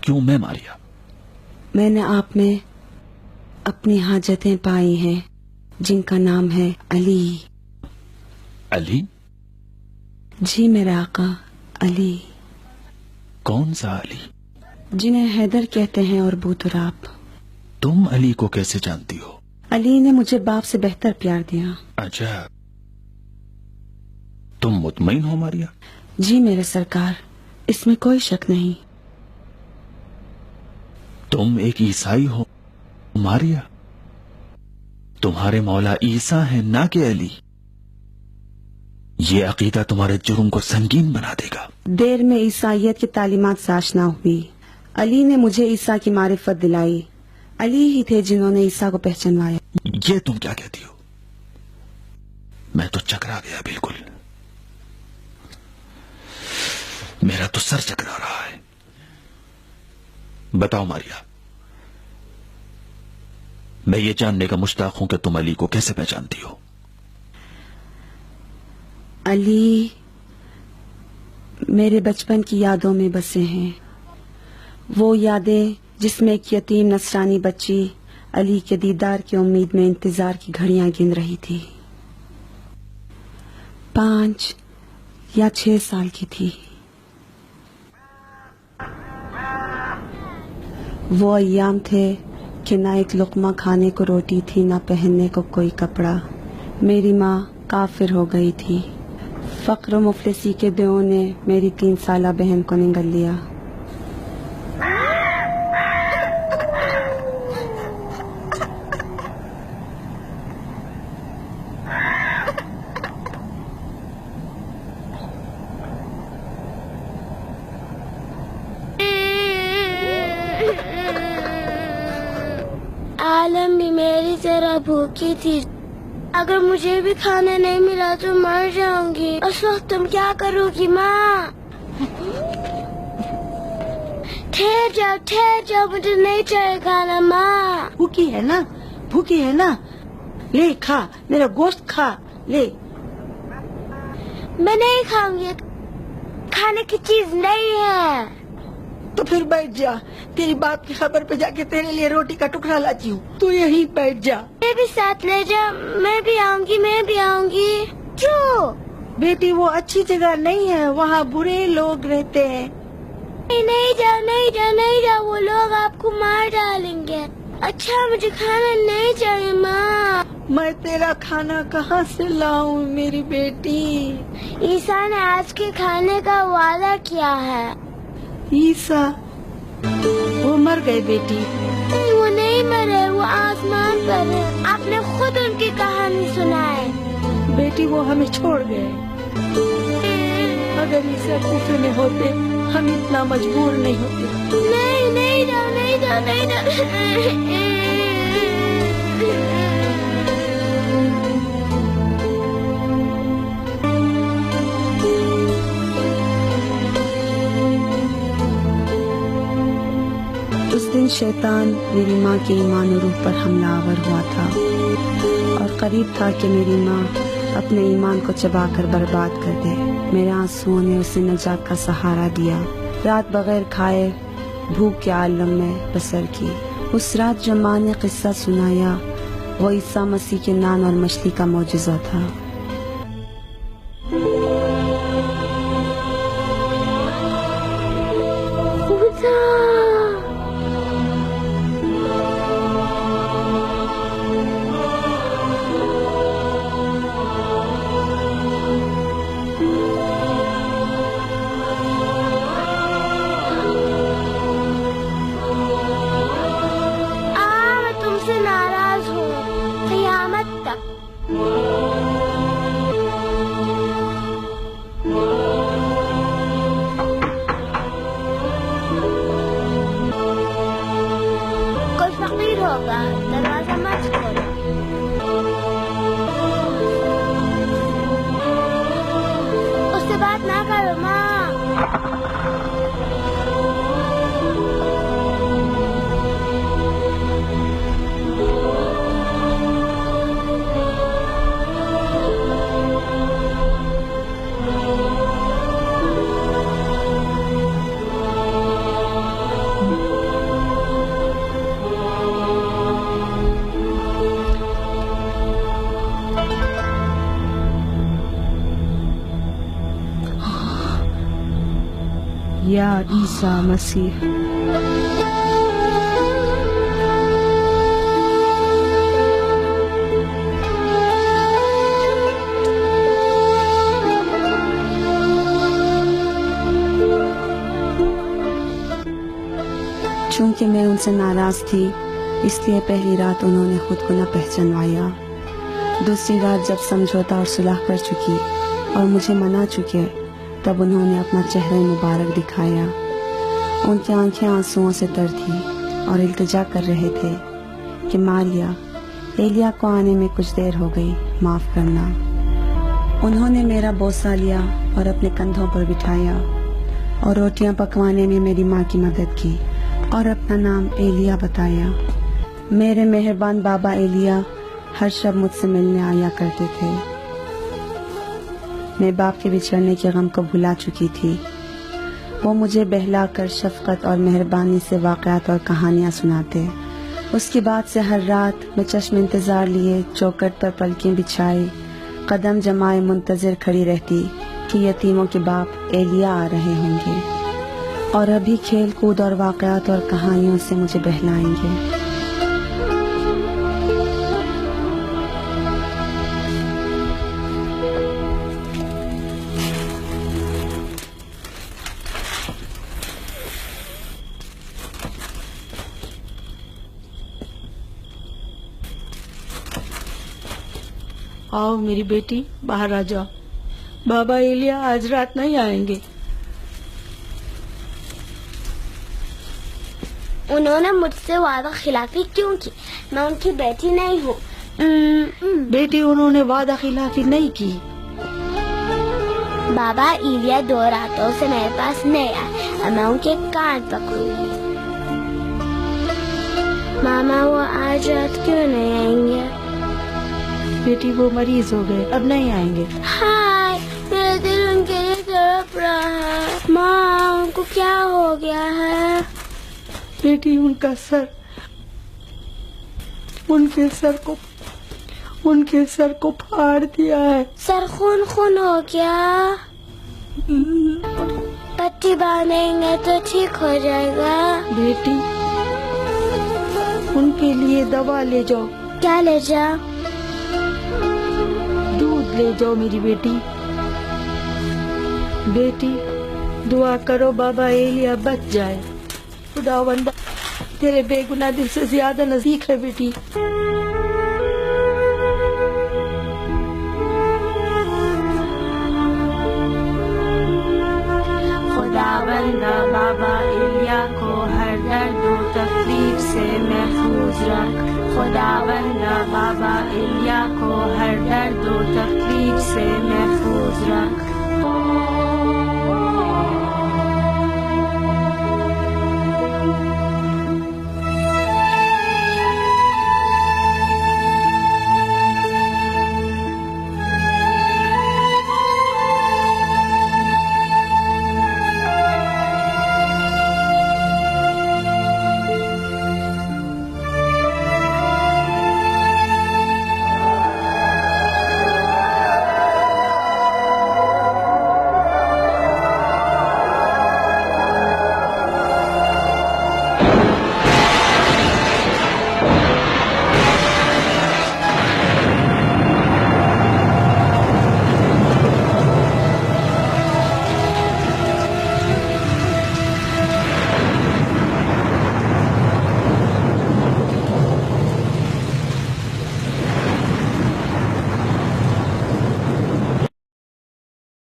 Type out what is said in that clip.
क्यों मैं मारिया? मैंने आप में अपनी हाजतें पाई हैं जिनका नाम है अली। अली? जी मेरे आका, अली। कौन सा अली? जिन्हें हैदर कहते हैं और बूतुराब। तुम अली को कैसे जानती हो? अली ने मुझे बाप से बेहतर प्यार दिया। अच्छा, तुम मुतमईन हो मारिया? जी मेरे सरकार, इसमें कोई शक नहीं। तुम एक ईसाई हो मारिया? तुम्हारे मौला ईसा है ना कि अली? ये अकीदा तुम्हारे जुर्म को संगीन बना देगा। देर में ईसाइयत की तालीमात से आशना हुई। अली ने मुझे ईसा की मारिफत दिलाई। अली ही थे जिन्होंने ईसा को पहचानवाया। ये तुम क्या कहती हो? मैं तो चकरा गया बिल्कुल। मेरा तो सर चकरा रहा है। बताओ मारिया, मैं ये जानने का मुश्ताक हूं कि तुम अली को कैसे पहचानती हो? अली मेरे बचपन की यादों में बसे हैं। वो यादें जिसमें एक यतीम नसरानी बच्ची अली के दीदार की उम्मीद में इंतजार की घड़ियां गिन रही थी। 5 या 6 साल की थी। वो अय्याम थे कि ना एक लुकमा खाने को रोटी थी, ना पहनने को कोई कपड़ा। मेरी माँ काफिर हो गई थी। फक्र मुफलिसी के दिनों ने मेरी 3 साला बहन को निगल लिया। आलम भी मेरी तरह भूखी थी। अगर मुझे भी खाना नहीं मिला तो मर जाऊंगी। उस वक्त तुम क्या करोगी माँ? ठहर जाओ, मुझे नहीं चाहिए खाना माँ। भूखी है ना, भूखी है ना, ले खा, मेरा गोश्त खा, ले। मैं नहीं खाऊंगी, खाने की चीज नहीं है। तो फिर बैठ जा, तेरी बाप की खबर पे जाके तेरे लिए रोटी का टुकड़ा लाती हूँ, तू यहीं बैठ जा। मैं भी साथ ले जा, मैं भी आऊंगी। क्यों? बेटी वो अच्छी जगह नहीं है, वहाँ बुरे लोग रहते हैं। नहीं जा, वो लोग आपको मार डालेंगे। अच्छा मुझे खाना नहीं चाहिए माँ। मैं तेरा खाना कहाँ से लाऊं मेरी बेटी? ईसा ने आज के खाने का वादा किया है। ईसा वो मर गए बेटी। नहीं, वो नहीं मरे, वो आसमान पर है। आपने खुद उनकी कहानी सुनाई। बेटी वो हमें छोड़ गए। अगर ईसा कूफे में होते हम इतना मजबूर नहीं होते। नहीं जाओ। उस दिन शैतान मेरी माँ के ईमान और रूह पर हमलावर हुआ था और करीब था कि मेरी माँ अपने ईमान को चबाकर बर्बाद कर दे। मेरे आंसुओं ने उसे नजात का सहारा दिया। रात बगैर खाए भूख के आलम में बसर की। उस रात जो माँ ने किस्सा सुनाया वो ईसा मसीह के नान और मछली का मौजज़ा था। दरवाजा मत खोलो। उससे बात ना करो माँ। या ईसा मसीह। चूंकि मैं उनसे नाराज थी, इसलिए पहली रात उन्होंने खुद को न पहचानवाया। दूसरी रात जब समझौता और सुलह कर चुकी और मुझे मना चुके, तब उन्होंने अपना चेहरा मुबारक दिखाया। उनकी आंखें आंसुओं से तर थी और इल्तिजा कर रहे थे कि मारिया, एलिया को आने में कुछ देर हो गई, माफ करना। उन्होंने मेरा बोसा लिया और अपने कंधों पर बिठाया और रोटियां पकवाने में मेरी माँ की मदद की और अपना नाम एलिया बताया। मेरे मेहरबान बाबा एलिया हर शब मुझसे मिलने आया करते थे। मैं बाप के बिछड़ने के गम को भुला चुकी थी। वो मुझे बहलाकर शफकत और मेहरबानी से वाक़यात और कहानियाँ सुनाते। उसके बाद से हर रात मैं चश्म इंतज़ार लिए चौखट पर पलकें बिछाए कदम जमाए मुंतज़िर खड़ी रहती कि यतीमों के बाप एलिया आ रहे होंगे और अभी खेल कूद और वाक़यात और कहानियों से मुझे बहलाएंगे। आओ मेरी बेटी, बाहर आ जाओ। बाबा एलिया आज रात नहीं आएंगे। उन्होंने मुझसे वादा खिलाफी क्यों की? मैं उनकी बेटी नहीं हूँ। बेटी, उन्होंने वादा खिलाफी नहीं की। बाबा एलिया 2 रातों से मेरे पास नहीं आए और मैं उनके कान पकड़ूंगी। मामा, वो आज रात क्यों नहीं आएंगे? बेटी, वो मरीज हो गए, अब नहीं आएंगे। हाय, मेरा दिल उनके लिए तड़प रहा है। माँ, उनको क्या हो गया है? बेटी, उनके सर को फाड़ दिया है। सर खून हो गया। पट्टी बांधेंगे तो ठीक हो जाएगा। बेटी, उनके लिए दवा ले जाओ। क्या ले जाओ? दूध ले जाओ मेरी बेटी। बेटी, दुआ करो बाबा एलिया बच जाए। खुदावंदा तेरे बेगुनाह दिल से ज्यादा नजदीक है बेटी। खुदावंदा बाबा एलिया को हर दर्द और तकलीफ से महफूज रख। खुदावंदा बाबा एलिया को हर दर्द और तकलीफ से महफूज रख।